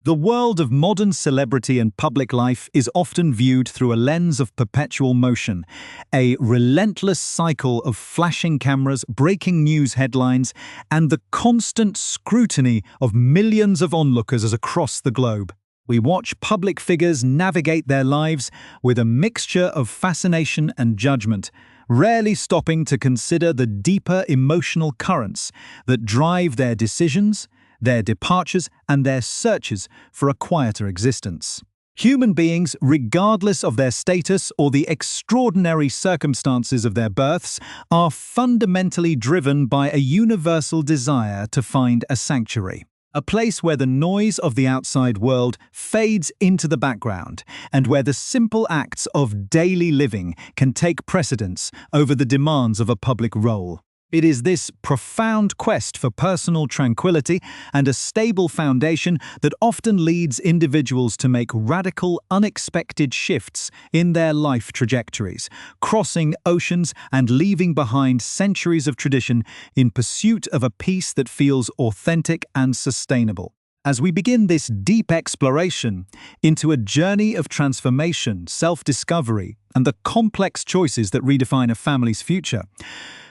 The world of modern celebrity and public life is often viewed through a lens of perpetual motion, a relentless cycle of flashing cameras, breaking news headlines, and the constant scrutiny of millions of onlookers across the globe. We watch public figures navigate their lives with a mixture of fascination and judgment, rarely stopping to consider the deeper emotional currents that drive their decisions, their departures, and their searches for a quieter existence. Human beings, regardless of their status or the extraordinary circumstances of their births, are fundamentally driven by a universal desire to find a sanctuary. A place where the noise of the outside world fades into the background, and where the simple acts of daily living can take precedence over the demands of a public role. It is this profound quest for personal tranquility and a stable foundation that often leads individuals to make radical, unexpected shifts in their life trajectories, crossing oceans and leaving behind centuries of tradition in pursuit of a peace that feels authentic and sustainable. As we begin this deep exploration into a journey of transformation, self-discovery, and the complex choices that redefine a family's future,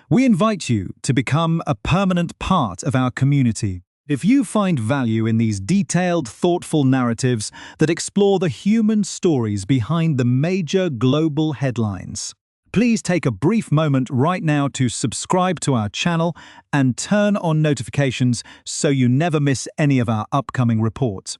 we invite you to become a permanent part of our community. If you find value in these detailed, thoughtful narratives that explore the human stories behind the major global headlines, please take a brief moment right now to subscribe to our channel and turn on notifications so you never miss any of our upcoming reports.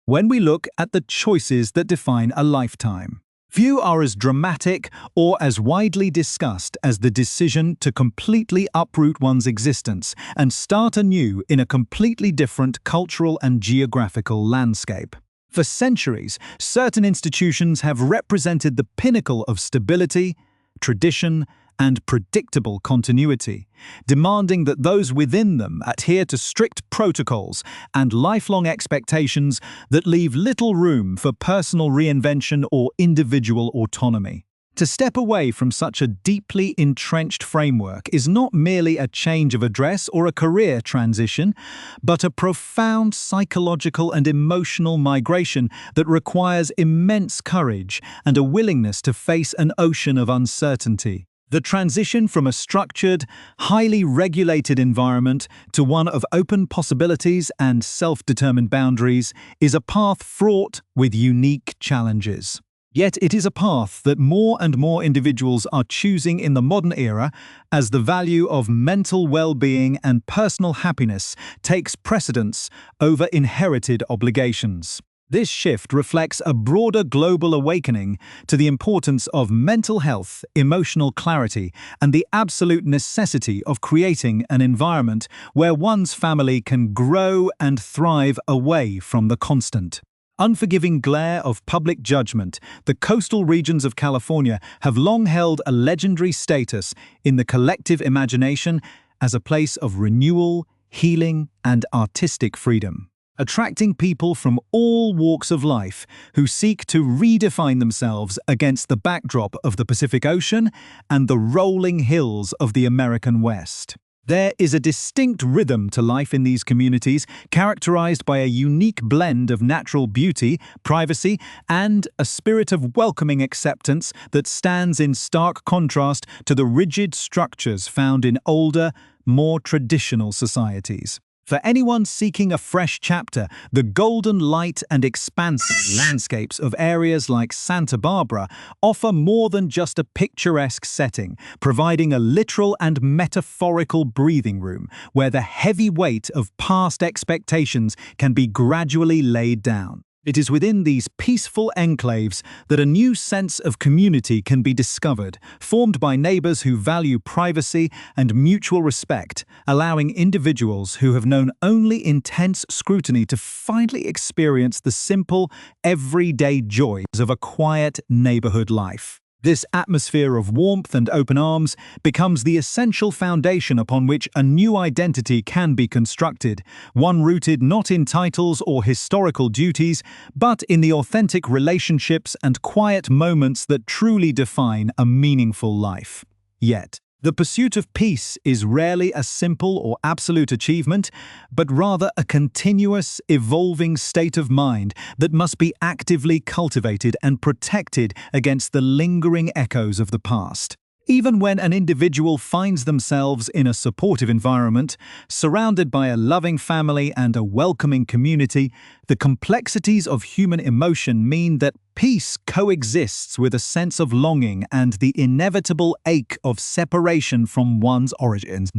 When we look at the choices that define a lifetime, few are as dramatic or as widely discussed as the decision to completely uproot one's existence and start anew in a completely different cultural and geographical landscape. For centuries, certain institutions have represented the pinnacle of stability, tradition, and predictable continuity, demanding that those within them adhere to strict protocols and lifelong expectations that leave little room for personal reinvention or individual autonomy. To step away from such a deeply entrenched framework is not merely a change of address or a career transition, but a profound psychological and emotional migration that requires immense courage and a willingness to face an ocean of uncertainty. The transition from a structured, highly regulated environment to one of open possibilities and self-determined boundaries is a path fraught with unique challenges. Yet it is a path that more and more individuals are choosing in the modern era as the value of mental well-being and personal happiness takes precedence over inherited obligations. This shift reflects a broader global awakening to the importance of mental health, emotional clarity, and the absolute necessity of creating an environment where one's family can grow and thrive away from the constant, unforgiving glare of public judgment. The coastal regions of California have long held a legendary status in the collective imagination as a place of renewal, healing, and artistic freedom, attracting people from all walks of life who seek to redefine themselves against the backdrop of the Pacific Ocean and the rolling hills of the American West. There is a distinct rhythm to life in these communities, characterized by a unique blend of natural beauty, privacy, and a spirit of welcoming acceptance that stands in stark contrast to the rigid structures found in older, more traditional societies. For anyone seeking a fresh chapter, the golden light and expansive landscapes of areas like Santa Barbara offer more than just a picturesque setting, providing a literal and metaphorical breathing room where the heavy weight of past expectations can be gradually laid down. It is within these peaceful enclaves that a new sense of community can be discovered, formed by neighbors who value privacy and mutual respect, allowing individuals who have known only intense scrutiny to finally experience the simple, everyday joys of a quiet neighborhood life. This atmosphere of warmth and open arms becomes the essential foundation upon which a new identity can be constructed, one rooted not in titles or historical duties, but in the authentic relationships and quiet moments that truly define a meaningful life. Yet, The pursuit of peace is rarely a simple or absolute achievement, but rather a continuous, evolving state of mind that must be actively cultivated and protected against the lingering echoes of the past. Even when an individual finds themselves in a supportive environment, surrounded by a loving family and a welcoming community, the complexities of human emotion mean that peace coexists with a sense of longing and the inevitable ache of separation from one's origins.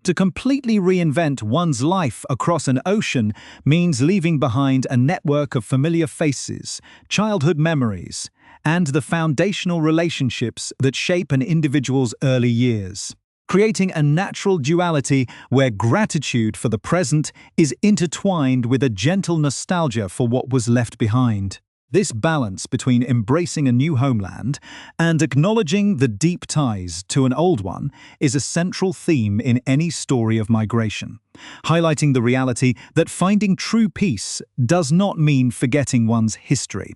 To completely reinvent one's life across an ocean means leaving behind a network of familiar faces, childhood memories, and the foundational relationships that shape an individual's early years, creating a natural duality where gratitude for the present is intertwined with a gentle nostalgia for what was left behind. This balance between embracing a new homeland and acknowledging the deep ties to an old one is a central theme in any story of migration, highlighting the reality that finding true peace does not mean forgetting one's history,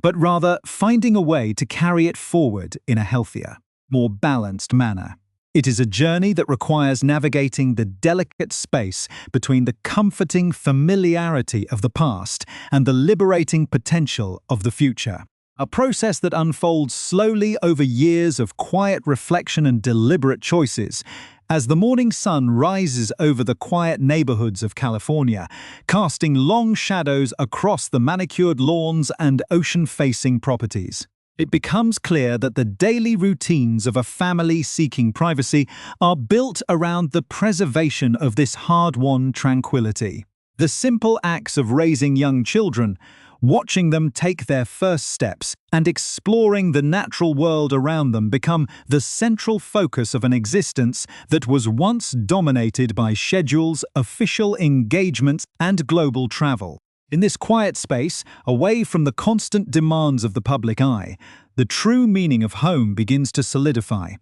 but rather finding a way to carry it forward in a healthier, more balanced manner. It is a journey that requires navigating the delicate space between the comforting familiarity of the past and the liberating potential of the future. A process that unfolds slowly over years of quiet reflection and deliberate choices. As the morning sun rises over the quiet neighborhoods of California, casting long shadows across the manicured lawns and ocean-facing properties, it becomes clear that the daily routines of a family seeking privacy are built around the preservation of this hard-won tranquility. The simple acts of raising young children, watching them take their first steps, and exploring the natural world around them become the central focus of an existence that was once dominated by schedules, official engagements, and global travel. In this quiet space, away from the constant demands of the public eye, the true meaning of home begins to solidify,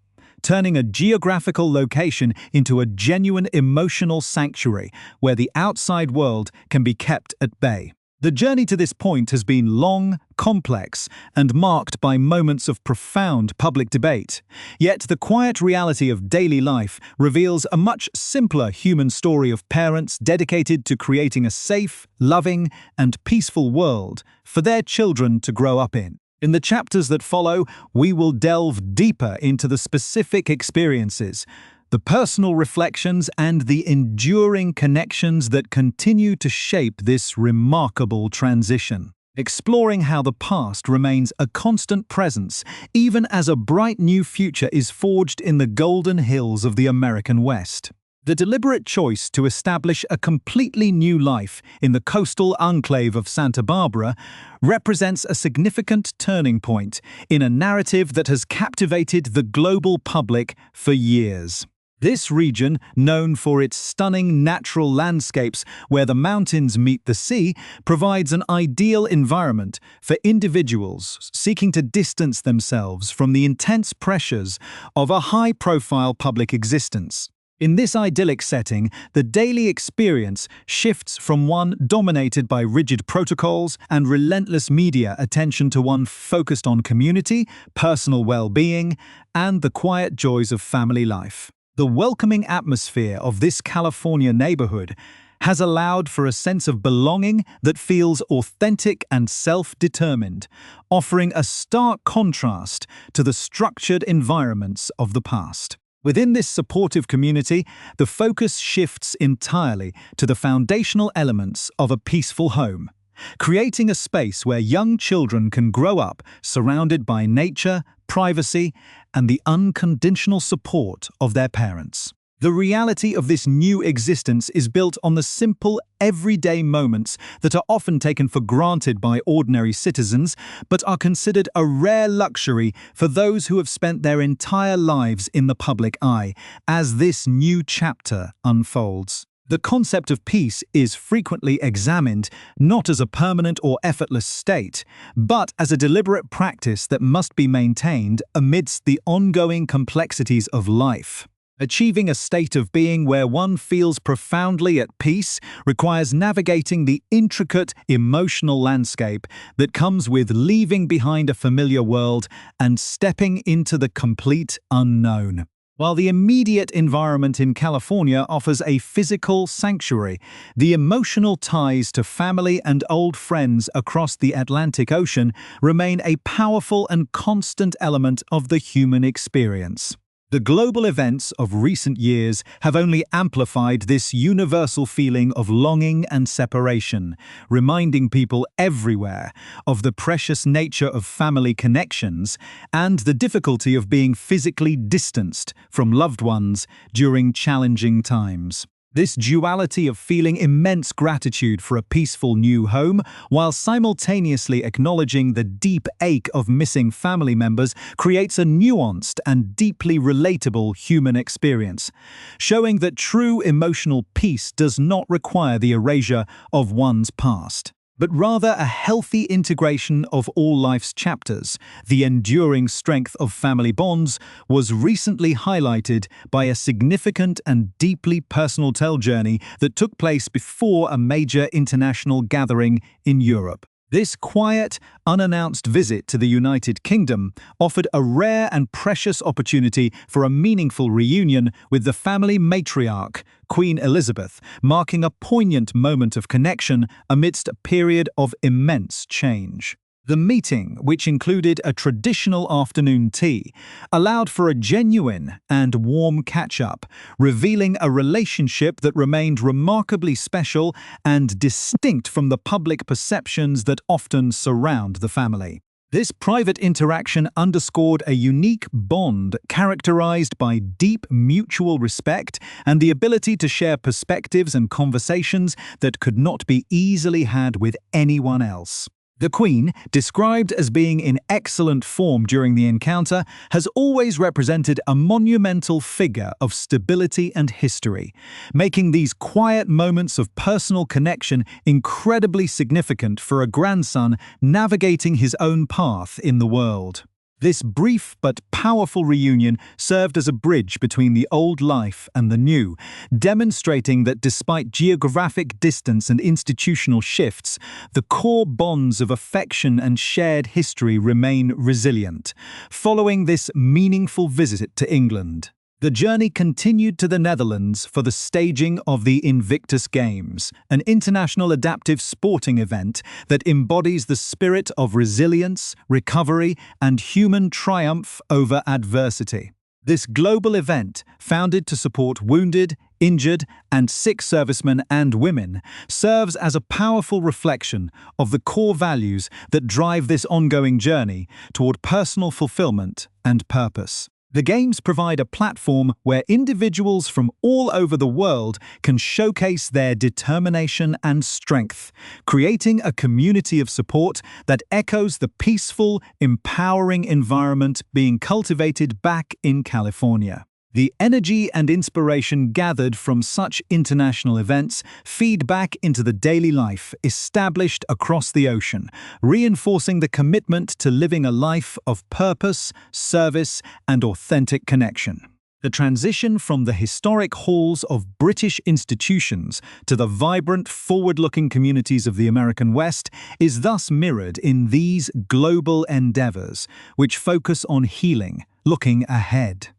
turning a geographical location into a genuine emotional sanctuary where the outside world can be kept at bay. The journey to this point has been long, complex, and marked by moments of profound public debate. Yet the quiet reality of daily life reveals a much simpler human story of parents dedicated to creating a safe, loving, and peaceful world for their children to grow up in. In the chapters that follow, we will delve deeper into the specific experiences, the personal reflections, and the enduring connections that continue to shape this remarkable transition, exploring how the past remains a constant presence even as a bright new future is forged in the golden hills of the American West. The deliberate choice to establish a completely new life in the coastal enclave of Santa Barbara represents a significant turning point in a narrative that has captivated the global public for years. This region, known for its stunning natural landscapes where the mountains meet the sea, provides an ideal environment for individuals seeking to distance themselves from the intense pressures of a high-profile public existence. In this idyllic setting, the daily experience shifts from one dominated by rigid protocols and relentless media attention to one focused on community, personal well-being, and the quiet joys of family life. The welcoming atmosphere of this California neighborhood has allowed for a sense of belonging that feels authentic and self-determined, offering a stark contrast to the structured environments of the past. Within this supportive community, the focus shifts entirely to the foundational elements of a peaceful home, creating a space where young children can grow up surrounded by nature, privacy, and the unconditional support of their parents. The reality of this new existence is built on the simple, everyday moments that are often taken for granted by ordinary citizens, but are considered a rare luxury for those who have spent their entire lives in the public eye, as this new chapter unfolds. The concept of peace is frequently examined not as a permanent or effortless state, but as a deliberate practice that must be maintained amidst the ongoing complexities of life. Achieving a state of being where one feels profoundly at peace requires navigating the intricate emotional landscape that comes with leaving behind a familiar world and stepping into the complete unknown. While the immediate environment in California offers a physical sanctuary, the emotional ties to family and old friends across the Atlantic Ocean remain a powerful and constant element of the human experience. The global events of recent years have only amplified this universal feeling of longing and separation, reminding people everywhere of the precious nature of family connections and the difficulty of being physically distanced from loved ones during challenging times. This duality of feeling immense gratitude for a peaceful new home while simultaneously acknowledging the deep ache of missing family members creates a nuanced and deeply relatable human experience, showing that true emotional peace does not require the erasure of one's past, but rather a healthy integration of all life's chapters. The enduring strength of family bonds was recently highlighted by a significant and deeply personal journey that took place before a major international gathering in Europe. This quiet, unannounced visit to the United Kingdom offered a rare and precious opportunity for a meaningful reunion with the family matriarch, Queen Elizabeth, marking a poignant moment of connection amidst a period of immense change. The meeting, which included a traditional afternoon tea, allowed for a genuine and warm catch-up, revealing a relationship that remained remarkably special and distinct from the public perceptions that often surround the family. This private interaction underscored a unique bond characterized by deep mutual respect and the ability to share perspectives and conversations that could not be easily had with anyone else. The Queen, described as being in excellent form during the encounter, has always represented a monumental figure of stability and history, making these quiet moments of personal connection incredibly significant for a grandson navigating his own path in the world. This brief but powerful reunion served as a bridge between the old life and the new, demonstrating that despite geographic distance and institutional shifts, the core bonds of affection and shared history remain resilient. Following this meaningful visit to England, the journey continued to the Netherlands for the staging of the Invictus Games, an international adaptive sporting event that embodies the spirit of resilience, recovery, and human triumph over adversity. This global event, founded to support wounded, injured, and sick servicemen and women, serves as a powerful reflection of the core values that drive this ongoing journey toward personal fulfillment and purpose. The Games provide a platform where individuals from all over the world can showcase their determination and strength, creating a community of support that echoes the peaceful, empowering environment being cultivated back in California. The energy and inspiration gathered from such international events feed back into the daily life established across the ocean, reinforcing the commitment to living a life of purpose, service, and authentic connection. The transition from the historic halls of British institutions to the vibrant, forward-looking communities of the American West is thus mirrored in these global endeavors, which focus on healing, looking ahead,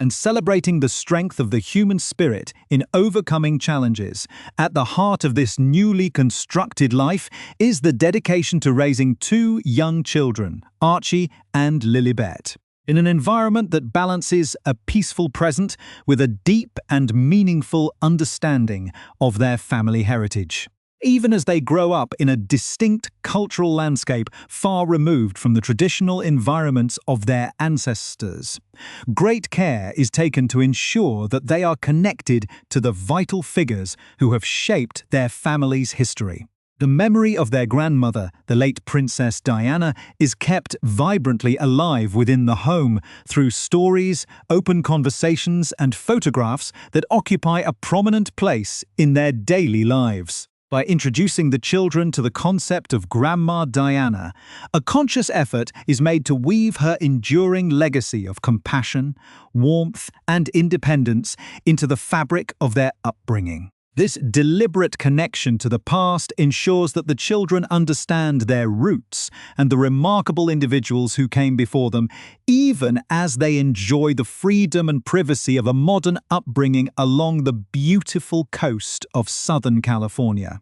and celebrating the strength of the human spirit in overcoming challenges. At the heart of this newly constructed life is the dedication to raising two young children, Archie and Lilibet, in an environment that balances a peaceful present with a deep and meaningful understanding of their family heritage. Even as they grow up in a distinct cultural landscape far removed from the traditional environments of their ancestors, great care is taken to ensure that they are connected to the vital figures who have shaped their family's history. The memory of their grandmother, the late Princess Diana, is kept vibrantly alive within the home through stories, open conversations, and photographs that occupy a prominent place in their daily lives. By introducing the children to the concept of Grandma Diana, a conscious effort is made to weave her enduring legacy of compassion, warmth, and independence into the fabric of their upbringing. This deliberate connection to the past ensures that the children understand their roots and the remarkable individuals who came before them, even as they enjoy the freedom and privacy of a modern upbringing along the beautiful coast of Southern California.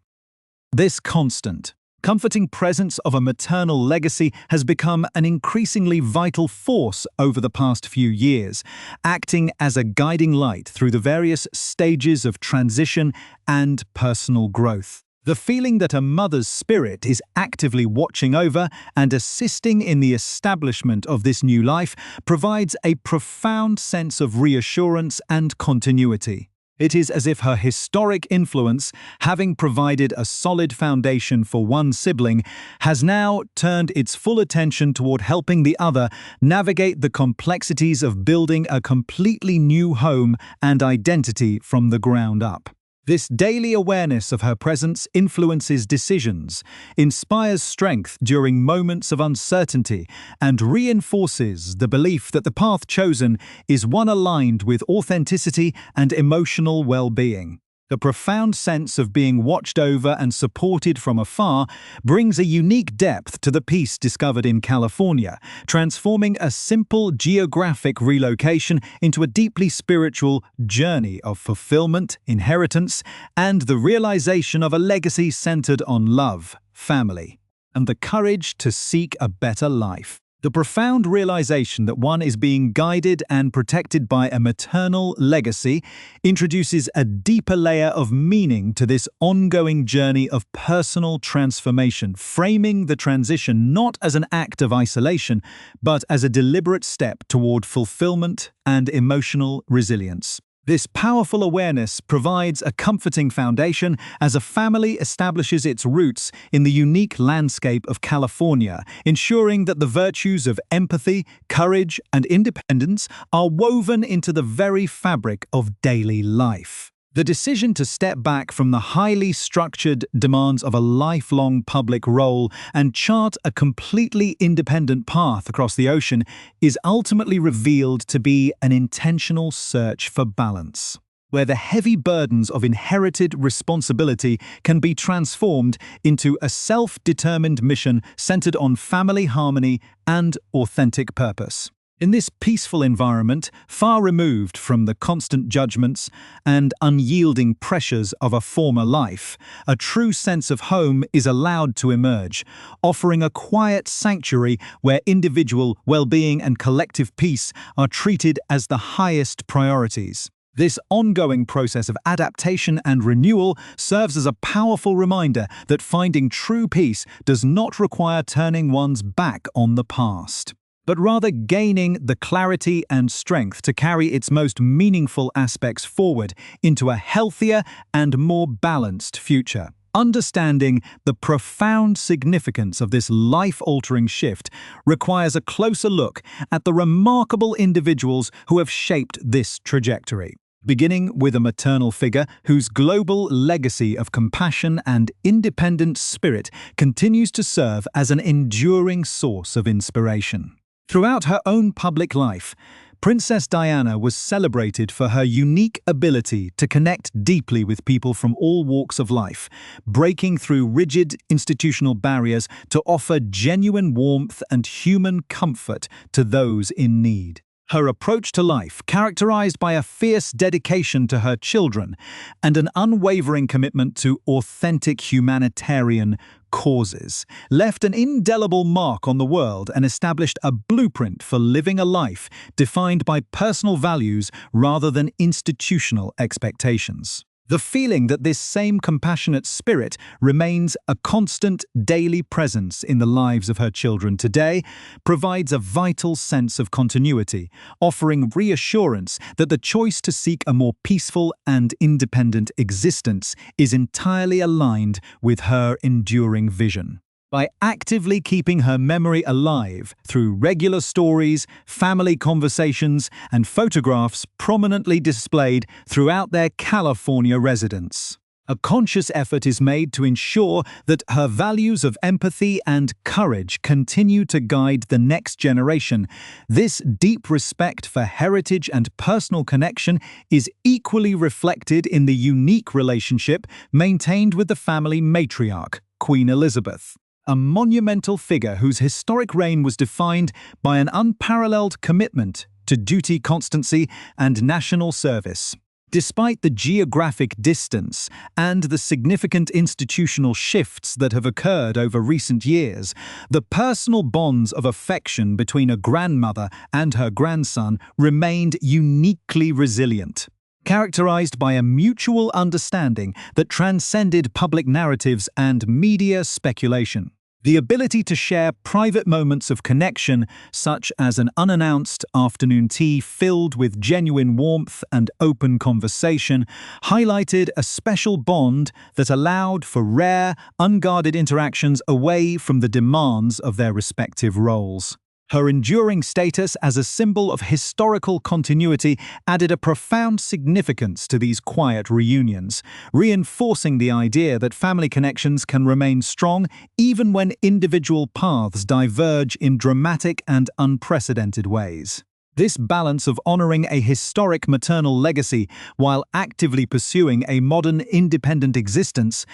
This constant, comforting presence of a maternal legacy has become an increasingly vital force over the past few years, acting as a guiding light through the various stages of transition and personal growth. The feeling that a mother's spirit is actively watching over and assisting in the establishment of this new life provides a profound sense of reassurance and continuity. It is as if her historic influence, having provided a solid foundation for one sibling, has now turned its full attention toward helping the other navigate the complexities of building a completely new home and identity from the ground up. This daily awareness of her presence influences decisions, inspires strength during moments of uncertainty, and reinforces the belief that the path chosen is one aligned with authenticity and emotional well-being. The profound sense of being watched over and supported from afar brings a unique depth to the peace discovered in California, transforming a simple geographic relocation into a deeply spiritual journey of fulfillment, inheritance, and the realization of a legacy centered on love, family, and the courage to seek a better life. The profound realization that one is being guided and protected by a maternal legacy introduces a deeper layer of meaning to this ongoing journey of personal transformation, framing the transition not as an act of isolation, but as a deliberate step toward fulfillment and emotional resilience. This powerful awareness provides a comforting foundation as a family establishes its roots in the unique landscape of California, ensuring that the virtues of empathy, courage, and independence are woven into the very fabric of daily life. The decision to step back from the highly structured demands of a lifelong public role and chart a completely independent path across the ocean is ultimately revealed to be an intentional search for balance, where the heavy burdens of inherited responsibility can be transformed into a self-determined mission centered on family harmony and authentic purpose. In this peaceful environment, far removed from the constant judgments and unyielding pressures of a former life, a true sense of home is allowed to emerge, offering a quiet sanctuary where individual well-being and collective peace are treated as the highest priorities. This ongoing process of adaptation and renewal serves as a powerful reminder that finding true peace does not require turning one's back on the past, but rather gaining the clarity and strength to carry its most meaningful aspects forward into a healthier and more balanced future. Understanding the profound significance of this life-altering shift requires a closer look at the remarkable individuals who have shaped this trajectory. Beginning with a maternal figure whose global legacy of compassion and independent spirit continues to serve as an enduring source of inspiration. Throughout her own public life, Princess Diana was celebrated for her unique ability to connect deeply with people from all walks of life, breaking through rigid institutional barriers to offer genuine warmth and human comfort to those in need. Her approach to life, characterized by a fierce dedication to her children and an unwavering commitment to authentic humanitarian causes, left an indelible mark on the world and established a blueprint for living a life defined by personal values rather than institutional expectations. The feeling that this same compassionate spirit remains a constant daily presence in the lives of her children today provides a vital sense of continuity, offering reassurance that the choice to seek a more peaceful and independent existence is entirely aligned with her enduring vision. By actively keeping her memory alive through regular stories, family conversations, and photographs prominently displayed throughout their California residence, A conscious effort is made to ensure that her values of empathy and courage continue to guide the next generation. This deep respect for heritage and personal connection is equally reflected in the unique relationship maintained with the family matriarch, Queen Elizabeth, a monumental figure whose historic reign was defined by an unparalleled commitment to duty, constancy, and national service. Despite the geographic distance and the significant institutional shifts that have occurred over recent years, the personal bonds of affection between a grandmother and her grandson remained uniquely resilient, characterized by a mutual understanding that transcended public narratives and media speculation. The ability to share private moments of connection, such as an unannounced afternoon tea filled with genuine warmth and open conversation, highlighted a special bond that allowed for rare, unguarded interactions away from the demands of their respective roles. Her enduring status as a symbol of historical continuity added a profound significance to these quiet reunions, reinforcing the idea that family connections can remain strong even when individual paths diverge in dramatic and unprecedented ways. This balance of honoring a historic maternal legacy while actively pursuing a modern independent existence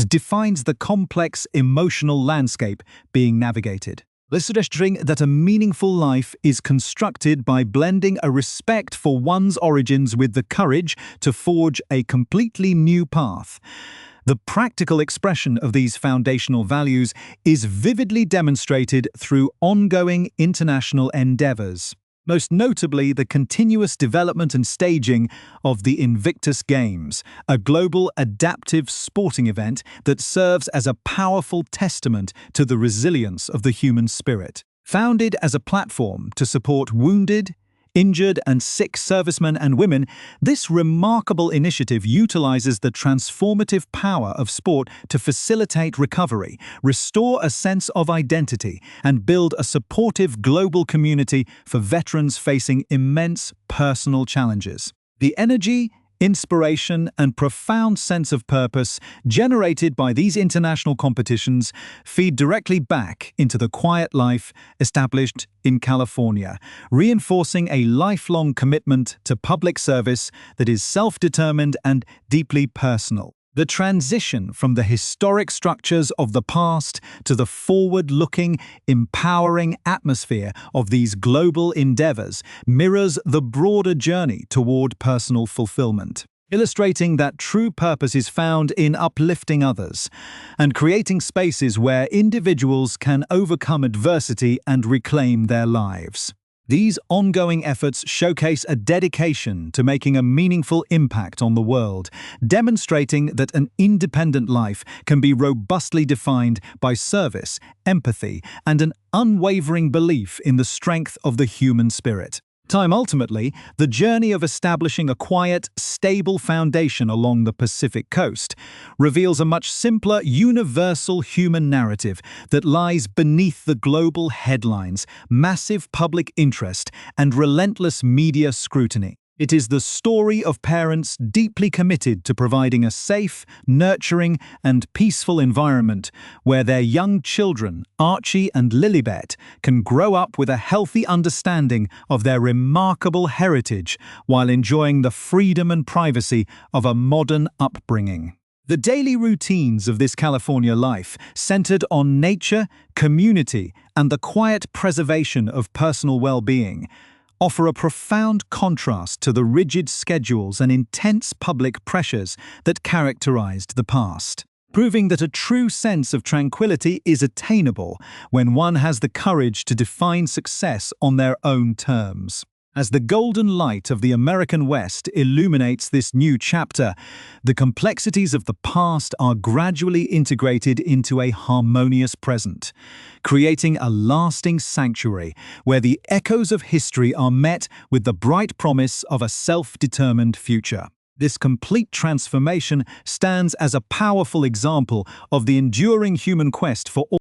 defines the complex emotional landscape being navigated. Suggesting that a meaningful life is constructed by blending a respect for one's origins with the courage to forge a completely new path. The practical expression of these foundational values is vividly demonstrated through ongoing international endeavors, most notably the continuous development and staging of the Invictus Games, a global adaptive sporting event that serves as a powerful testament to the resilience of the human spirit. Founded as a platform to support wounded, injured, and sick servicemen and women, this remarkable initiative utilizes the transformative power of sport to facilitate recovery, restore a sense of identity, and build a supportive global community for veterans facing immense personal challenges. The energy, inspiration, and profound sense of purpose generated by these international competitions feed directly back into the quiet life established in California, reinforcing a lifelong commitment to public service that is self-determined and deeply personal. The transition from the historic structures of the past to the forward-looking, empowering atmosphere of these global endeavors mirrors the broader journey toward personal fulfillment, illustrating that true purpose is found in uplifting others and creating spaces where individuals can overcome adversity and reclaim their lives. These ongoing efforts showcase a dedication to making a meaningful impact on the world, demonstrating that an independent life can be robustly defined by service, empathy, and an unwavering belief in the strength of the human spirit. Ultimately, the journey of establishing a quiet, stable foundation along the Pacific coast reveals a much simpler, universal human narrative that lies beneath the global headlines, massive public interest, and relentless media scrutiny. It is the story of parents deeply committed to providing a safe, nurturing, and peaceful environment where their young children, Archie and Lilibet, can grow up with a healthy understanding of their remarkable heritage while enjoying the freedom and privacy of a modern upbringing. The daily routines of this California life, centered on nature, community, and the quiet preservation of personal well-being, offer a profound contrast to the rigid schedules and intense public pressures that characterized the past, proving that a true sense of tranquility is attainable when one has the courage to define success on their own terms. As the golden light of the American West illuminates this new chapter, the complexities of the past are gradually integrated into a harmonious present, creating a lasting sanctuary where the echoes of history are met with the bright promise of a self-determined future. This complete transformation stands as a powerful example of the enduring human quest for